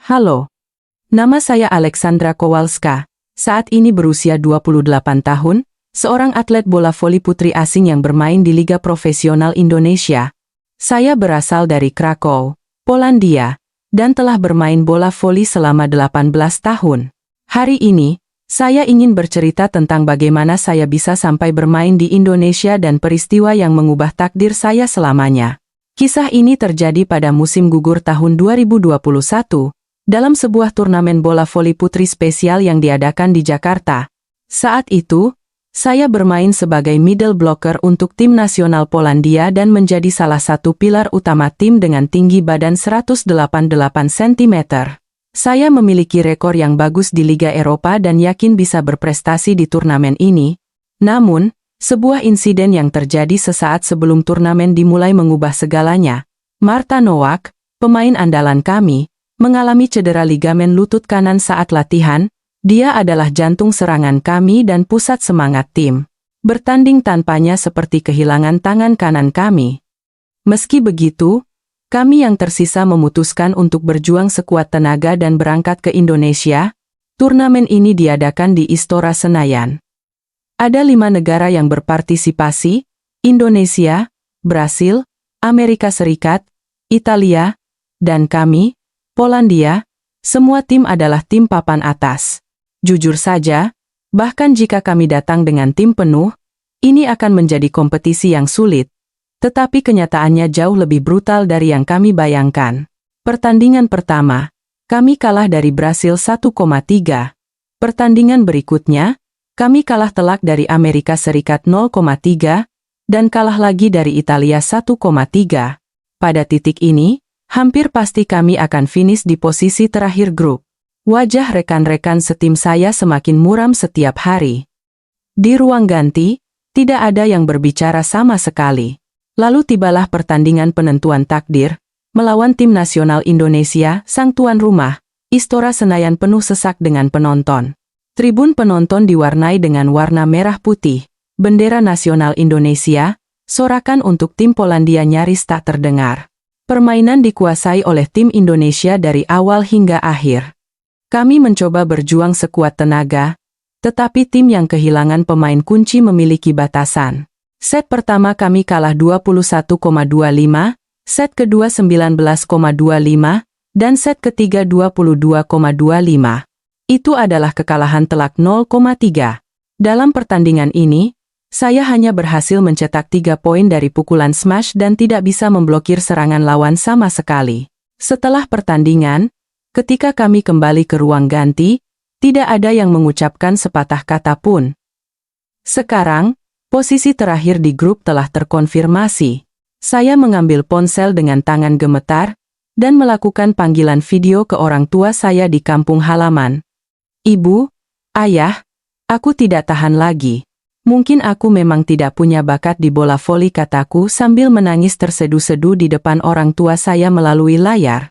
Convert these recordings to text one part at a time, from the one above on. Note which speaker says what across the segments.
Speaker 1: Halo, nama saya Alexandra Kowalska, saat ini berusia 28 tahun, seorang atlet bola voli putri asing yang bermain di Liga Profesional Indonesia. Saya berasal dari Krakow, Polandia, dan telah bermain bola voli selama 18 tahun. Hari ini, saya ingin bercerita tentang bagaimana saya bisa sampai bermain di Indonesia dan peristiwa yang mengubah takdir saya selamanya. Kisah ini terjadi pada musim gugur tahun 2021, dalam sebuah turnamen bola voli putri spesial yang diadakan di Jakarta. Saat itu, saya bermain sebagai middle blocker untuk tim nasional Polandia dan menjadi salah satu pilar utama tim dengan tinggi badan 188 cm. Saya memiliki rekor yang bagus di Liga Eropa dan yakin bisa berprestasi di turnamen ini. Namun, sebuah insiden yang terjadi sesaat sebelum turnamen dimulai mengubah segalanya. Marta Nowak, pemain andalan kami, mengalami cedera ligamen lutut kanan saat latihan. Dia adalah jantung serangan kami dan pusat semangat tim. Bertanding tanpanya seperti kehilangan tangan kanan kami. Meski begitu, kami yang tersisa memutuskan untuk berjuang sekuat tenaga dan berangkat ke Indonesia. Turnamen ini diadakan di Istora Senayan. Ada 5 negara yang berpartisipasi: Indonesia, Brasil, Amerika Serikat, Italia, dan kami, Polandia. Semua tim adalah tim papan atas. Jujur saja, bahkan jika kami datang dengan tim penuh, ini akan menjadi kompetisi yang sulit. Tetapi kenyataannya jauh lebih brutal dari yang kami bayangkan. Pertandingan pertama, kami kalah dari Brasil 1,3. Pertandingan berikutnya, kami kalah telak dari Amerika Serikat 0,3, dan kalah lagi dari Italia 1,3. Pada titik ini, hampir pasti kami akan finish di posisi terakhir grup. Wajah rekan-rekan setim saya semakin muram setiap hari. Di ruang ganti, tidak ada yang berbicara sama sekali. Lalu tibalah pertandingan penentuan takdir, melawan tim nasional Indonesia, sang tuan rumah. Istora Senayan penuh sesak dengan penonton. Tribun penonton diwarnai dengan warna merah putih, bendera nasional Indonesia, sorakan untuk tim Polandia nyaris tak terdengar. Permainan dikuasai oleh tim Indonesia dari awal hingga akhir. Kami mencoba berjuang sekuat tenaga, tetapi tim yang kehilangan pemain kunci memiliki batasan. Set pertama kami kalah 21,25, set kedua 19,25, dan set ketiga 22,25. Itu adalah kekalahan telak 0,3. Dalam pertandingan ini, saya hanya berhasil mencetak 3 poin dari pukulan smash dan tidak bisa memblokir serangan lawan sama sekali. Setelah pertandingan, ketika kami kembali ke ruang ganti, tidak ada yang mengucapkan sepatah kata pun. Sekarang, posisi terakhir di grup telah terkonfirmasi. Saya mengambil ponsel dengan tangan gemetar, dan melakukan panggilan video ke orang tua saya di kampung halaman. Ibu, ayah, aku tidak tahan lagi. Mungkin aku memang tidak punya bakat di bola voli, kataku sambil menangis terseduh-seduh di depan orang tua saya melalui layar.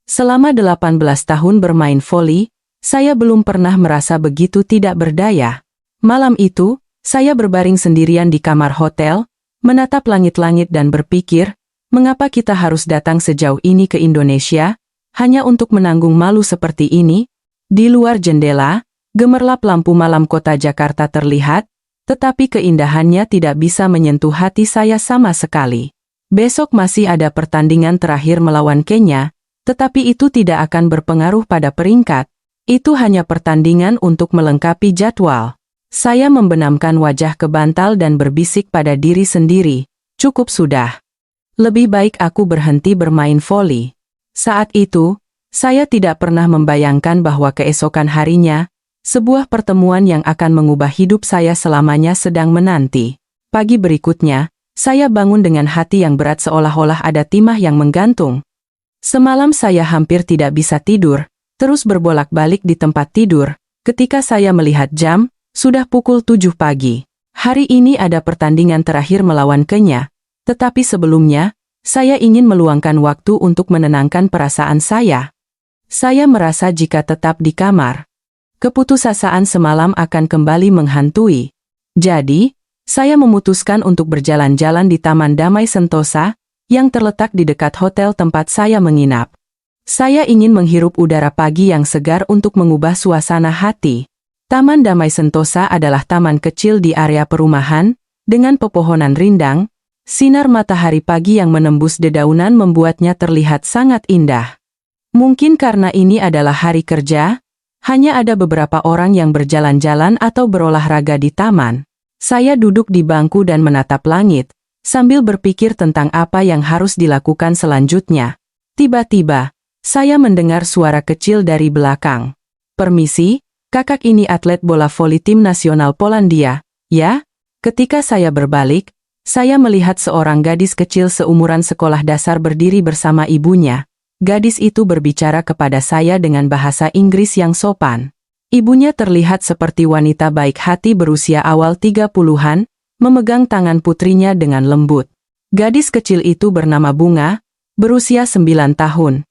Speaker 1: Selama 18 tahun bermain voli, saya belum pernah merasa begitu tidak berdaya. Malam itu, saya berbaring sendirian di kamar hotel, menatap langit-langit dan berpikir, mengapa kita harus datang sejauh ini ke Indonesia, hanya untuk menanggung malu seperti ini? Di luar jendela, gemerlap lampu malam kota Jakarta terlihat, tetapi keindahannya tidak bisa menyentuh hati saya sama sekali. Besok masih ada pertandingan terakhir melawan Kenya, tetapi itu tidak akan berpengaruh pada peringkat. Itu hanya pertandingan untuk melengkapi jadwal. Saya membenamkan wajah ke bantal dan berbisik pada diri sendiri, cukup sudah. Lebih baik aku berhenti bermain voli. Saat itu, saya tidak pernah membayangkan bahwa keesokan harinya, sebuah pertemuan yang akan mengubah hidup saya selamanya sedang menanti. Pagi berikutnya, saya bangun dengan hati yang berat seolah-olah ada timah yang menggantung. Semalam saya hampir tidak bisa tidur, terus berbolak-balik di tempat tidur. Ketika saya melihat jam, sudah pukul 7 pagi. Hari ini ada pertandingan terakhir melawan Kenya, tetapi sebelumnya, saya ingin meluangkan waktu untuk menenangkan perasaan saya. Saya merasa jika tetap di kamar, keputusasaan semalam akan kembali menghantui. Jadi, saya memutuskan untuk berjalan-jalan di Taman Damai Sentosa, yang terletak di dekat hotel tempat saya menginap. Saya ingin menghirup udara pagi yang segar untuk mengubah suasana hati. Taman Damai Sentosa adalah taman kecil di area perumahan, dengan pepohonan rindang. Sinar matahari pagi yang menembus dedaunan membuatnya terlihat sangat indah. Mungkin karena ini adalah hari kerja, hanya ada beberapa orang yang berjalan-jalan atau berolahraga di taman. Saya duduk di bangku dan menatap langit, sambil berpikir tentang apa yang harus dilakukan selanjutnya. Tiba-tiba, saya mendengar suara kecil dari belakang. "Permisi, kakak ini atlet bola voli tim nasional Polandia, ya?" Ketika saya berbalik, saya melihat seorang gadis kecil seumuran sekolah dasar berdiri bersama ibunya. Gadis itu berbicara kepada saya dengan bahasa Inggris yang sopan. Ibunya terlihat seperti wanita baik hati berusia awal 30-an, memegang tangan putrinya dengan lembut. Gadis kecil itu bernama Bunga, berusia 9 tahun.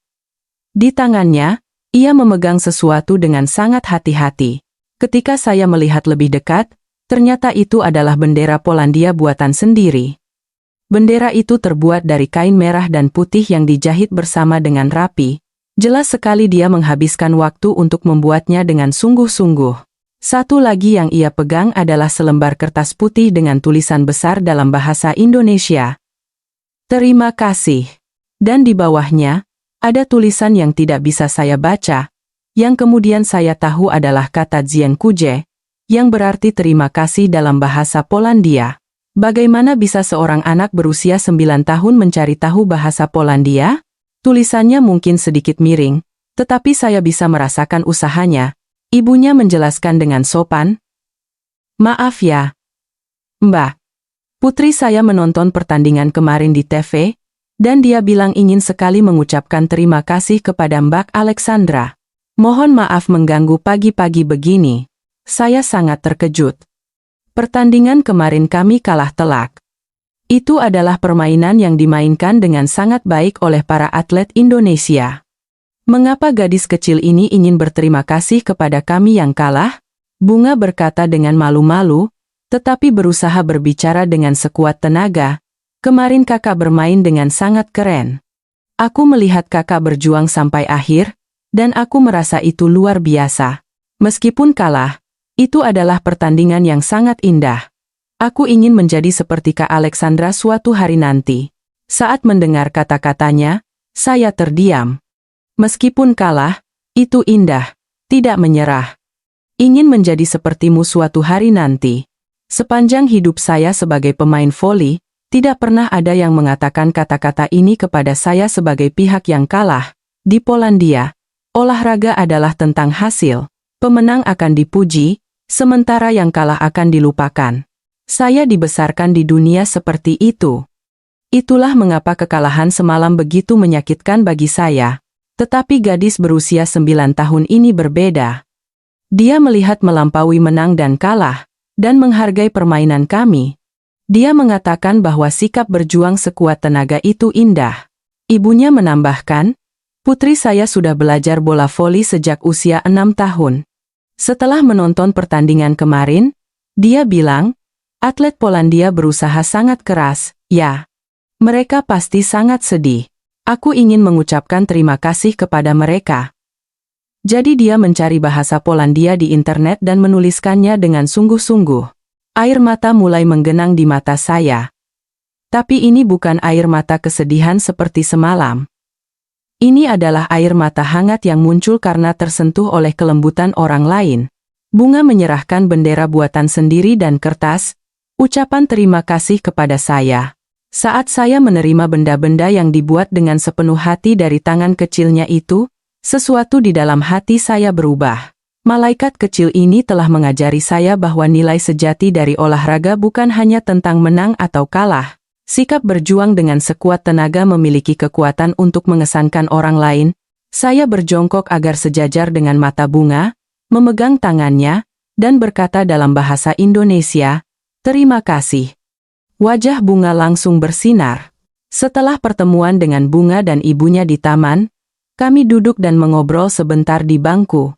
Speaker 1: Di tangannya, ia memegang sesuatu dengan sangat hati-hati. Ketika saya melihat lebih dekat, ternyata itu adalah bendera Polandia buatan sendiri. Bendera itu terbuat dari kain merah dan putih yang dijahit bersama dengan rapi. Jelas sekali dia menghabiskan waktu untuk membuatnya dengan sungguh-sungguh. Satu lagi yang ia pegang adalah selembar kertas putih dengan tulisan besar dalam bahasa Indonesia. "Terima kasih." Dan di bawahnya, ada tulisan yang tidak bisa saya baca, yang kemudian saya tahu adalah kata dziękuję, yang berarti terima kasih dalam bahasa Polandia. Bagaimana bisa seorang anak berusia 9 tahun mencari tahu bahasa Polandia? Tulisannya mungkin sedikit miring, tetapi saya bisa merasakan usahanya. Ibunya menjelaskan dengan sopan, "Maaf ya, Mbak. Putri saya menonton pertandingan kemarin di TV, dan dia bilang ingin sekali mengucapkan terima kasih kepada Mbak Alexandra. Mohon maaf mengganggu pagi-pagi begini. Saya sangat terkejut. Pertandingan kemarin kami kalah telak. Itu adalah permainan yang dimainkan dengan sangat baik oleh para atlet Indonesia. Mengapa gadis kecil ini ingin berterima kasih kepada kami yang kalah?" Bunga berkata dengan malu-malu, tetapi berusaha berbicara dengan sekuat tenaga. "Kemarin kakak bermain dengan sangat keren. Aku melihat kakak berjuang sampai akhir, dan aku merasa itu luar biasa. Meskipun kalah, itu adalah pertandingan yang sangat indah. Aku ingin menjadi seperti Kak Alexandra suatu hari nanti." Saat mendengar kata-katanya, saya terdiam. Meskipun kalah, itu indah, tidak menyerah. Ingin menjadi sepertimu suatu hari nanti. Sepanjang hidup saya sebagai pemain voli, tidak pernah ada yang mengatakan kata-kata ini kepada saya sebagai pihak yang kalah. Di Polandia, olahraga adalah tentang hasil. Pemenang akan dipuji, sementara yang kalah akan dilupakan. Saya dibesarkan di dunia seperti itu. Itulah mengapa kekalahan semalam begitu menyakitkan bagi saya. Tetapi gadis berusia 9 tahun ini berbeda. Dia melihat melampaui menang dan kalah, dan menghargai permainan kami. Dia mengatakan bahwa sikap berjuang sekuat tenaga itu indah. Ibunya menambahkan, "Putri saya sudah belajar bola voli sejak usia 6 tahun. Setelah menonton pertandingan kemarin, dia bilang, atlet Polandia berusaha sangat keras, ya. Mereka pasti sangat sedih. Aku ingin mengucapkan terima kasih kepada mereka." Jadi dia mencari bahasa Polandia di internet dan menuliskannya dengan sungguh-sungguh. Air mata mulai menggenang di mata saya. Tapi ini bukan air mata kesedihan seperti semalam. Ini adalah air mata hangat yang muncul karena tersentuh oleh kelembutan orang lain. Bunga menyerahkan bendera buatan sendiri dan kertas, ucapan terima kasih kepada saya. Saat saya menerima benda-benda yang dibuat dengan sepenuh hati dari tangan kecilnya itu, sesuatu di dalam hati saya berubah. Malaikat kecil ini telah mengajari saya bahwa nilai sejati dari olahraga bukan hanya tentang menang atau kalah. Sikap berjuang dengan sekuat tenaga memiliki kekuatan untuk mengesankan orang lain. Saya berjongkok agar sejajar dengan mata Bunga, memegang tangannya, dan berkata dalam bahasa Indonesia, "Terima kasih." Wajah Bunga langsung bersinar. Setelah pertemuan dengan Bunga dan ibunya di taman, kami duduk dan mengobrol sebentar di bangku.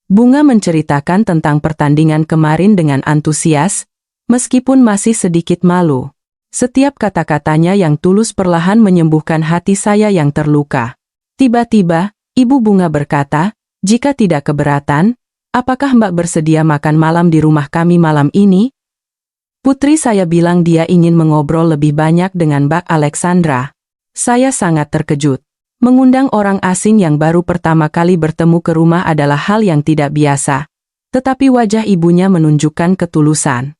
Speaker 1: Bunga menceritakan tentang pertandingan kemarin dengan antusias, meskipun masih sedikit malu. Setiap kata-katanya yang tulus perlahan menyembuhkan hati saya yang terluka. Tiba-tiba, Ibu Bunga berkata, jika tidak keberatan, apakah Mbak bersedia makan malam di rumah kami malam ini? Putri saya bilang dia ingin mengobrol lebih banyak dengan Mbak Alexandra. Saya sangat terkejut. Mengundang orang asing yang baru pertama kali bertemu ke rumah adalah hal yang tidak biasa. Tetapi wajah ibunya menunjukkan ketulusan.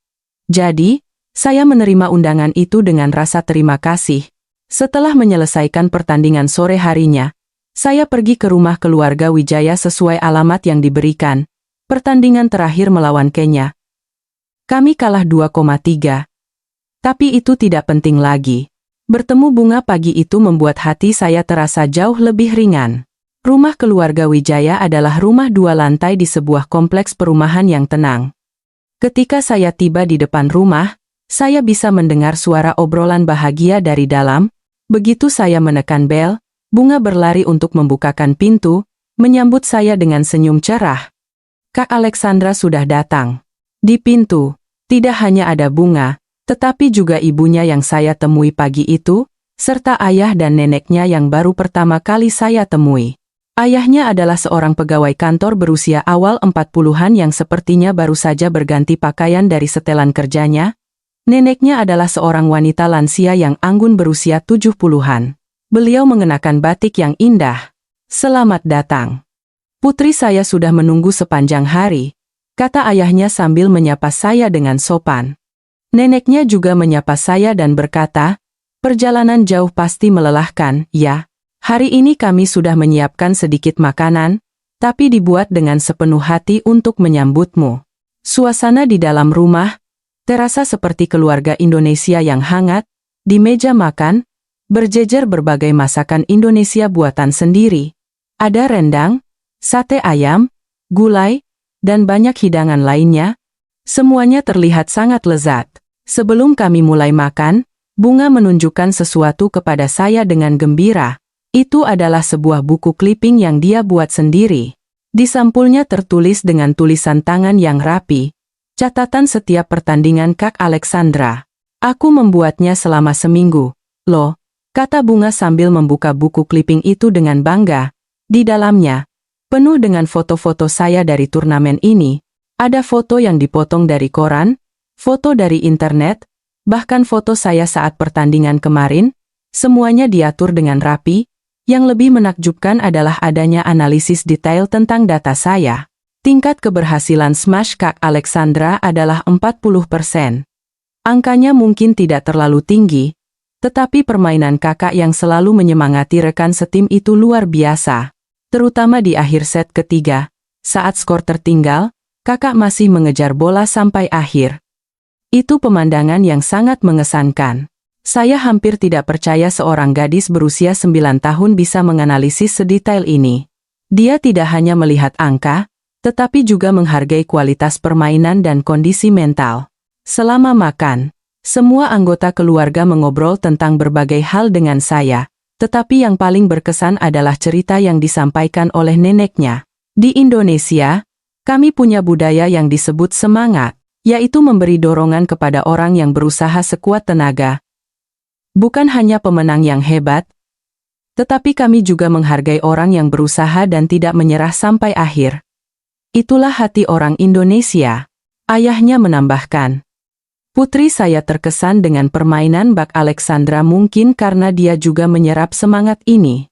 Speaker 1: Jadi, saya menerima undangan itu dengan rasa terima kasih. Setelah menyelesaikan pertandingan sore harinya, saya pergi ke rumah keluarga Wijaya sesuai alamat yang diberikan. Pertandingan terakhir melawan Kenya. Kami kalah 2,3. Tapi itu tidak penting lagi. Bertemu Bunga pagi itu membuat hati saya terasa jauh lebih ringan. Rumah keluarga Wijaya adalah rumah 2 lantai di sebuah kompleks perumahan yang tenang. Ketika saya tiba di depan rumah, saya bisa mendengar suara obrolan bahagia dari dalam. Begitu saya menekan bel, Bunga berlari untuk membukakan pintu, menyambut saya dengan senyum cerah. Kak Alexandra sudah datang. Di pintu, tidak hanya ada Bunga, tetapi juga ibunya yang saya temui pagi itu, serta ayah dan neneknya yang baru pertama kali saya temui. Ayahnya adalah seorang pegawai kantor berusia awal 40-an yang sepertinya baru saja berganti pakaian dari setelan kerjanya. Neneknya adalah seorang wanita lansia yang anggun berusia 70-an. Beliau mengenakan batik yang indah. Selamat datang. Putri saya sudah menunggu sepanjang hari, kata ayahnya sambil menyapa saya dengan sopan. Neneknya juga menyapa saya dan berkata, perjalanan jauh pasti melelahkan, ya. Hari ini kami sudah menyiapkan sedikit makanan, tapi dibuat dengan sepenuh hati untuk menyambutmu. Suasana di dalam rumah terasa seperti keluarga Indonesia yang hangat. Di meja makan, berjejer berbagai masakan Indonesia buatan sendiri. Ada rendang, sate ayam, gulai, dan banyak hidangan lainnya. Semuanya terlihat sangat lezat. Sebelum kami mulai makan, Bunga menunjukkan sesuatu kepada saya dengan gembira. Itu adalah sebuah buku clipping yang dia buat sendiri. Di sampulnya tertulis dengan tulisan tangan yang rapi, catatan setiap pertandingan Kak Alexandra. Aku membuatnya selama seminggu. Loh, kata Bunga sambil membuka buku clipping itu dengan bangga. Di dalamnya, penuh dengan foto-foto saya dari turnamen ini. Ada foto yang dipotong dari koran, foto dari internet, bahkan foto saya saat pertandingan kemarin. Semuanya diatur dengan rapi. Yang lebih menakjubkan adalah adanya analisis detail tentang data saya. Tingkat keberhasilan smash Kak Alexandra adalah 40%. Angkanya mungkin tidak terlalu tinggi, tetapi permainan kakak yang selalu menyemangati rekan setim itu luar biasa. Terutama di akhir set ketiga, saat skor tertinggal, kakak masih mengejar bola sampai akhir. Itu pemandangan yang sangat mengesankan. Saya hampir tidak percaya seorang gadis berusia 9 tahun bisa menganalisis sedetail ini. Dia tidak hanya melihat angka, tetapi juga menghargai kualitas permainan dan kondisi mental. Selama makan, semua anggota keluarga mengobrol tentang berbagai hal dengan saya, tetapi yang paling berkesan adalah cerita yang disampaikan oleh neneknya. Di Indonesia, kami punya budaya yang disebut semangat, yaitu memberi dorongan kepada orang yang berusaha sekuat tenaga. Bukan hanya pemenang yang hebat, tetapi kami juga menghargai orang yang berusaha dan tidak menyerah sampai akhir. Itulah hati orang Indonesia, ayahnya menambahkan. Putri saya terkesan dengan permainan Kak Alexandra mungkin karena dia juga menyerap semangat ini.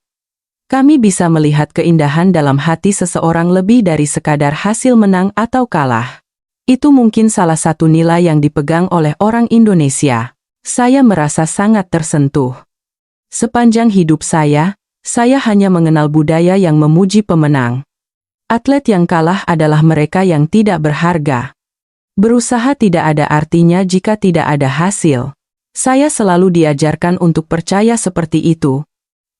Speaker 1: Kami bisa melihat keindahan dalam hati seseorang lebih dari sekadar hasil menang atau kalah. Itu mungkin salah satu nilai yang dipegang oleh orang Indonesia. Saya merasa sangat tersentuh. Sepanjang hidup saya hanya mengenal budaya yang memuji pemenang. Atlet yang kalah adalah mereka yang tidak berharga. Berusaha tidak ada artinya jika tidak ada hasil. Saya selalu diajarkan untuk percaya seperti itu.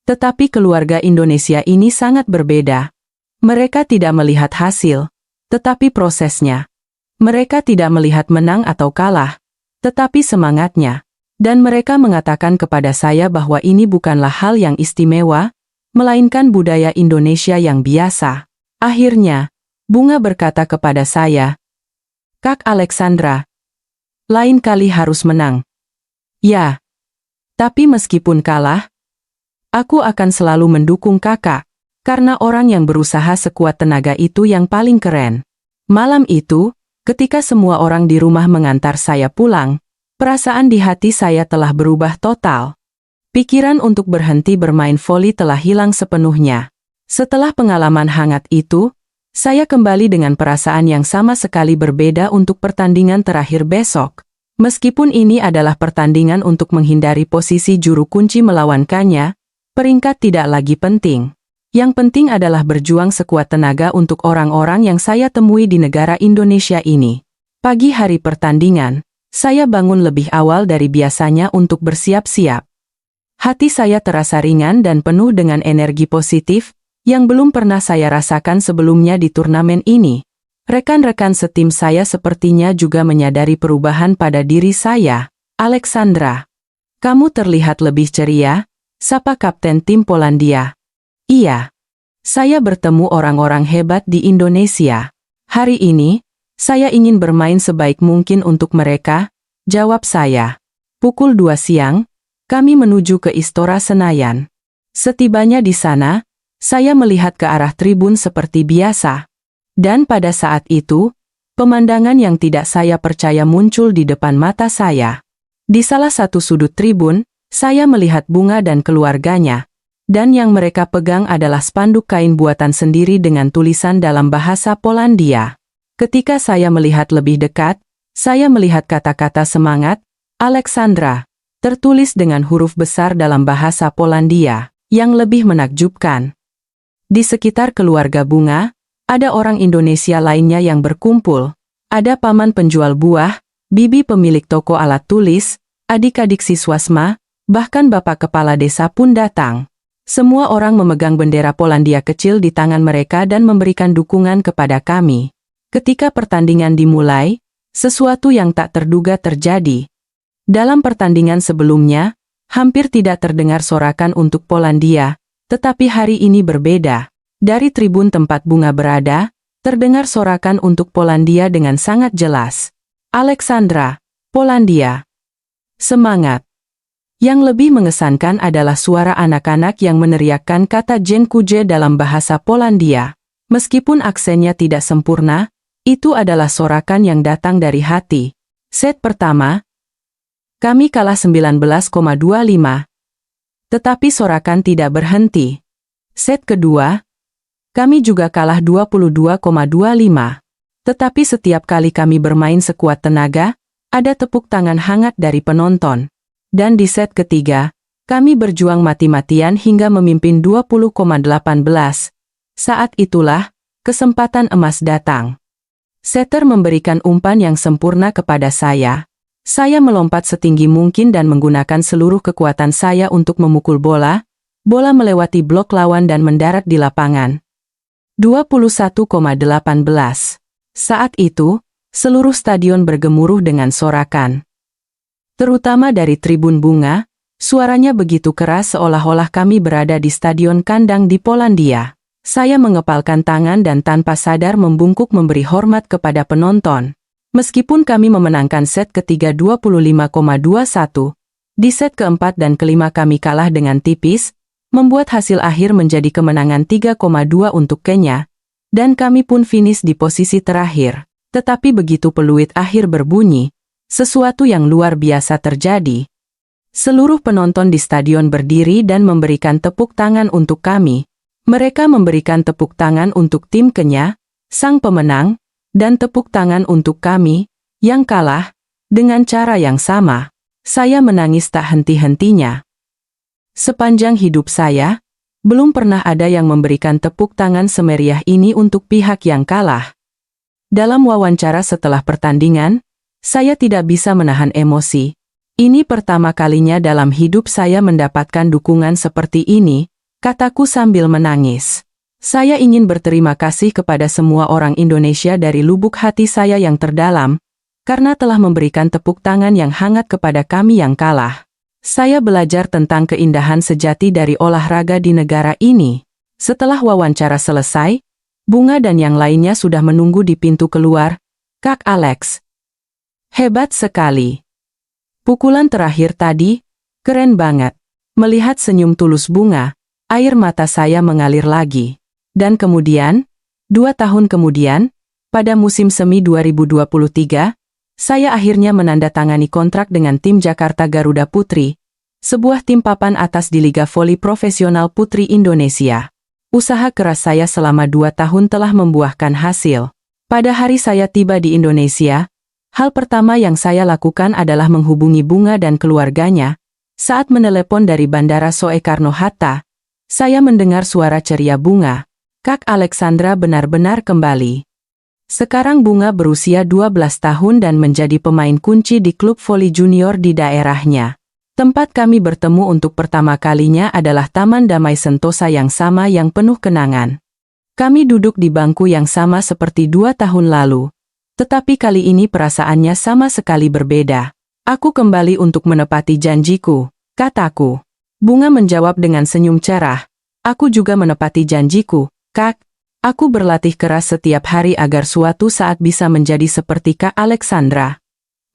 Speaker 1: Tetapi keluarga Indonesia ini sangat berbeda. Mereka tidak melihat hasil, tetapi prosesnya. Mereka tidak melihat menang atau kalah, tetapi semangatnya. Dan mereka mengatakan kepada saya bahwa ini bukanlah hal yang istimewa, melainkan budaya Indonesia yang biasa. Akhirnya, Bunga berkata kepada saya, Kak Alexandra, lain kali harus menang. Ya, tapi meskipun kalah, aku akan selalu mendukung kakak. Karena orang yang berusaha sekuat tenaga itu yang paling keren. Malam itu, ketika semua orang di rumah mengantar saya pulang, perasaan di hati saya telah berubah total. Pikiran untuk berhenti bermain voli telah hilang sepenuhnya. Setelah pengalaman hangat itu, saya kembali dengan perasaan yang sama sekali berbeda untuk pertandingan terakhir besok. Meskipun ini adalah pertandingan untuk menghindari posisi juru kunci melawankannya, peringkat tidak lagi penting. Yang penting adalah berjuang sekuat tenaga untuk orang-orang yang saya temui di negara Indonesia ini. Pagi hari pertandingan, saya bangun lebih awal dari biasanya untuk bersiap-siap. Hati saya terasa ringan dan penuh dengan energi positif, yang belum pernah saya rasakan sebelumnya di turnamen ini. Rekan-rekan setim saya sepertinya juga menyadari perubahan pada diri saya. Alexandra, kamu terlihat lebih ceria, sapa Kapten tim Polandia. Iya. Saya bertemu orang-orang hebat di Indonesia. Hari ini, saya ingin bermain sebaik mungkin untuk mereka, jawab saya. Pukul 2 siang, kami menuju ke Istora Senayan. Setibanya di sana, saya melihat ke arah tribun seperti biasa. Dan pada saat itu, pemandangan yang tidak saya percaya muncul di depan mata saya. Di salah satu sudut tribun, saya melihat Bunga dan keluarganya. Dan yang mereka pegang adalah spanduk kain buatan sendiri dengan tulisan dalam bahasa Polandia. Ketika saya melihat lebih dekat, saya melihat kata-kata semangat, Alexandra, tertulis dengan huruf besar dalam bahasa Polandia, yang lebih menakjubkan. Di sekitar keluarga Bunga, ada orang Indonesia lainnya yang berkumpul. Ada paman penjual buah, bibi pemilik toko alat tulis, adik-adik siswasma, bahkan bapak kepala desa pun datang. Semua orang memegang bendera Polandia kecil di tangan mereka dan memberikan dukungan kepada kami. Ketika pertandingan dimulai, sesuatu yang tak terduga terjadi. Dalam pertandingan sebelumnya, hampir tidak terdengar sorakan untuk Polandia, tetapi hari ini berbeda. Dari tribun tempat Bunga berada, terdengar sorakan untuk Polandia dengan sangat jelas. Alexandra, Polandia. Semangat! Yang lebih mengesankan adalah suara anak-anak yang meneriakkan kata dziękuję dalam bahasa Polandia. Meskipun aksennya tidak sempurna, itu adalah sorakan yang datang dari hati. Set pertama, kami kalah 19,25. Tetapi sorakan tidak berhenti. Set kedua, kami juga kalah 22,25. Tetapi setiap kali kami bermain sekuat tenaga, ada tepuk tangan hangat dari penonton. Dan di set ketiga, kami berjuang mati-matian hingga memimpin 20,18. Saat itulah, kesempatan emas datang. Setter memberikan umpan yang sempurna kepada saya. Saya melompat setinggi mungkin dan menggunakan seluruh kekuatan saya untuk memukul bola. Bola melewati blok lawan dan mendarat di lapangan. 21,18. Saat itu, seluruh stadion bergemuruh dengan sorakan. Terutama dari tribun Bunga, suaranya begitu keras seolah-olah kami berada di stadion kandang di Polandia. Saya mengepalkan tangan dan tanpa sadar membungkuk memberi hormat kepada penonton. Meskipun kami memenangkan set ketiga 25,21, di set keempat dan kelima kami kalah dengan tipis, membuat hasil akhir menjadi kemenangan 3,2 untuk Kenya, dan kami pun finish di posisi terakhir. Tetapi begitu peluit akhir berbunyi, sesuatu yang luar biasa terjadi. Seluruh penonton di stadion berdiri dan memberikan tepuk tangan untuk kami. Mereka memberikan tepuk tangan untuk tim Kenya, sang pemenang, dan tepuk tangan untuk kami, yang kalah, dengan cara yang sama. Saya menangis tak henti-hentinya. Sepanjang hidup saya, belum pernah ada yang memberikan tepuk tangan semeriah ini untuk pihak yang kalah. Dalam wawancara setelah pertandingan, saya tidak bisa menahan emosi. Ini pertama kalinya dalam hidup saya mendapatkan dukungan seperti ini, kataku sambil menangis. Saya ingin berterima kasih kepada semua orang Indonesia dari lubuk hati saya yang terdalam, karena telah memberikan tepuk tangan yang hangat kepada kami yang kalah. Saya belajar tentang keindahan sejati dari olahraga di negara ini. Setelah wawancara selesai, Bunga dan yang lainnya sudah menunggu di pintu keluar. Kak Alex, hebat sekali. Pukulan terakhir tadi, keren banget. Melihat senyum tulus Bunga, Air mata saya mengalir lagi. Dan kemudian, 2 tahun kemudian, pada musim semi 2023, saya akhirnya menandatangani kontrak dengan tim Jakarta Garuda Putri, sebuah tim papan atas di Liga Voli Profesional Putri Indonesia. Usaha keras saya selama 2 tahun telah membuahkan hasil. Pada hari saya tiba di Indonesia, hal pertama yang saya lakukan adalah menghubungi Bunga dan keluarganya. Saat menelepon dari Bandara Soekarno-Hatta, saya mendengar suara ceria Bunga. Kak Alexandra benar-benar kembali. Sekarang Bunga berusia 12 tahun dan menjadi pemain kunci di klub voli junior di daerahnya. Tempat kami bertemu untuk pertama kalinya adalah Taman Damai Sentosa yang sama yang penuh kenangan. Kami duduk di bangku yang sama seperti 2 tahun lalu. Tetapi kali ini perasaannya sama sekali berbeda. Aku kembali untuk menepati janjiku, kataku. Bunga menjawab dengan senyum cerah. Aku juga menepati janjiku, Kak. Aku berlatih keras setiap hari agar suatu saat bisa menjadi seperti Kak Alexandra.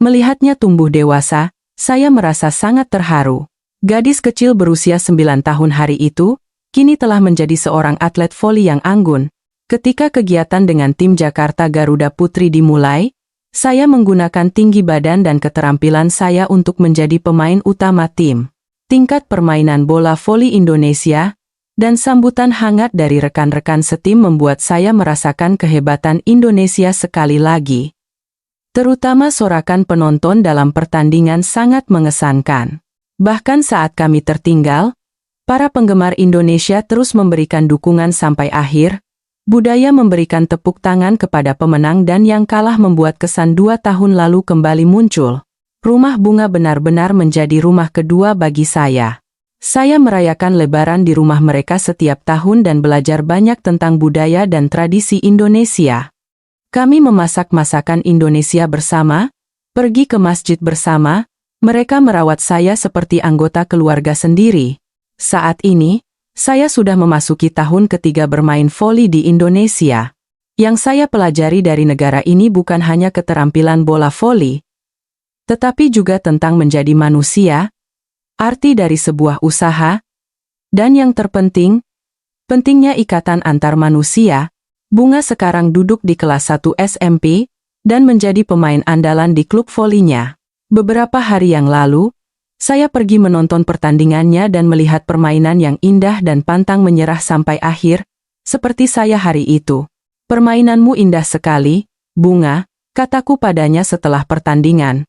Speaker 1: Melihatnya tumbuh dewasa, saya merasa sangat terharu. Gadis kecil berusia 9 tahun hari itu, kini telah menjadi seorang atlet voli yang anggun. Ketika kegiatan dengan tim Jakarta Garuda Putri dimulai, saya menggunakan tinggi badan dan keterampilan saya untuk menjadi pemain utama tim. Tingkat permainan bola voli Indonesia dan sambutan hangat dari rekan-rekan setim membuat saya merasakan kehebatan Indonesia sekali lagi. Terutama sorakan penonton dalam pertandingan sangat mengesankan. Bahkan saat kami tertinggal, para penggemar Indonesia terus memberikan dukungan sampai akhir. Budaya memberikan tepuk tangan kepada pemenang dan yang kalah membuat kesan 2 tahun lalu kembali muncul. Rumah Bunga benar-benar menjadi rumah kedua bagi saya. Saya merayakan Lebaran di rumah mereka setiap tahun dan belajar banyak tentang budaya dan tradisi Indonesia. Kami memasak masakan Indonesia bersama, pergi ke masjid bersama, mereka merawat saya seperti anggota keluarga sendiri. Saat ini, saya sudah memasuki tahun ketiga bermain voli di Indonesia. Yang saya pelajari dari negara ini bukan hanya keterampilan bola voli, tetapi juga tentang menjadi manusia, arti dari sebuah usaha, dan yang terpenting, pentingnya ikatan antar manusia. Bunga sekarang duduk di kelas 1 SMP, dan menjadi pemain andalan di klub volinya. Beberapa hari yang lalu, saya pergi menonton pertandingannya dan melihat permainan yang indah dan pantang menyerah sampai akhir, seperti saya hari itu. Permainanmu indah sekali, Bunga, kataku padanya setelah pertandingan.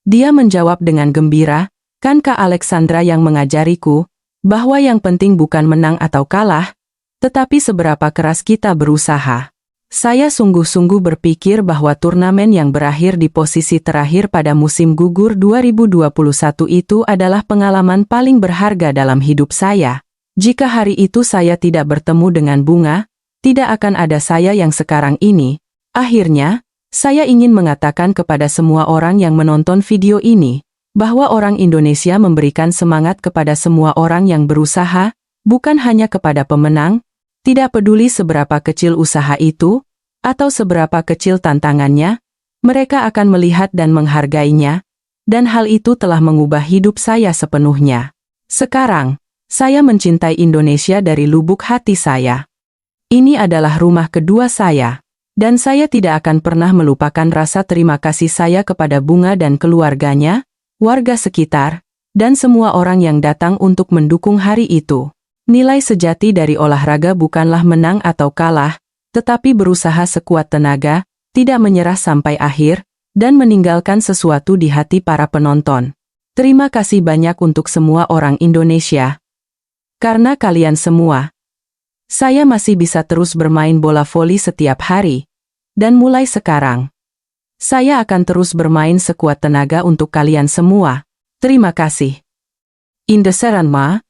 Speaker 1: Dia menjawab dengan gembira, kan Kak Alexandra yang mengajariku, bahwa yang penting bukan menang atau kalah, tetapi seberapa keras kita berusaha. Saya sungguh-sungguh berpikir bahwa turnamen yang berakhir di posisi terakhir pada musim gugur 2021 itu adalah pengalaman paling berharga dalam hidup saya. Jika hari itu saya tidak bertemu dengan Bunga, tidak akan ada saya yang sekarang ini. Akhirnya, saya ingin mengatakan kepada semua orang yang menonton video ini, bahwa orang Indonesia memberikan semangat kepada semua orang yang berusaha, bukan hanya kepada pemenang, tidak peduli seberapa kecil usaha itu, atau seberapa kecil tantangannya, mereka akan melihat dan menghargainya, dan hal itu telah mengubah hidup saya sepenuhnya. Sekarang, saya mencintai Indonesia dari lubuk hati saya. Ini adalah rumah kedua saya. Dan saya tidak akan pernah melupakan rasa terima kasih saya kepada Bunga dan keluarganya, warga sekitar, dan semua orang yang datang untuk mendukung hari itu. Nilai sejati dari olahraga bukanlah menang atau kalah, tetapi berusaha sekuat tenaga, tidak menyerah sampai akhir, dan meninggalkan sesuatu di hati para penonton. Terima kasih banyak untuk semua orang Indonesia. Karena kalian semua, saya masih bisa terus bermain bola voli setiap hari. Dan mulai sekarang, saya akan terus bermain sekuat tenaga untuk kalian semua. Terima kasih. Indeseranma,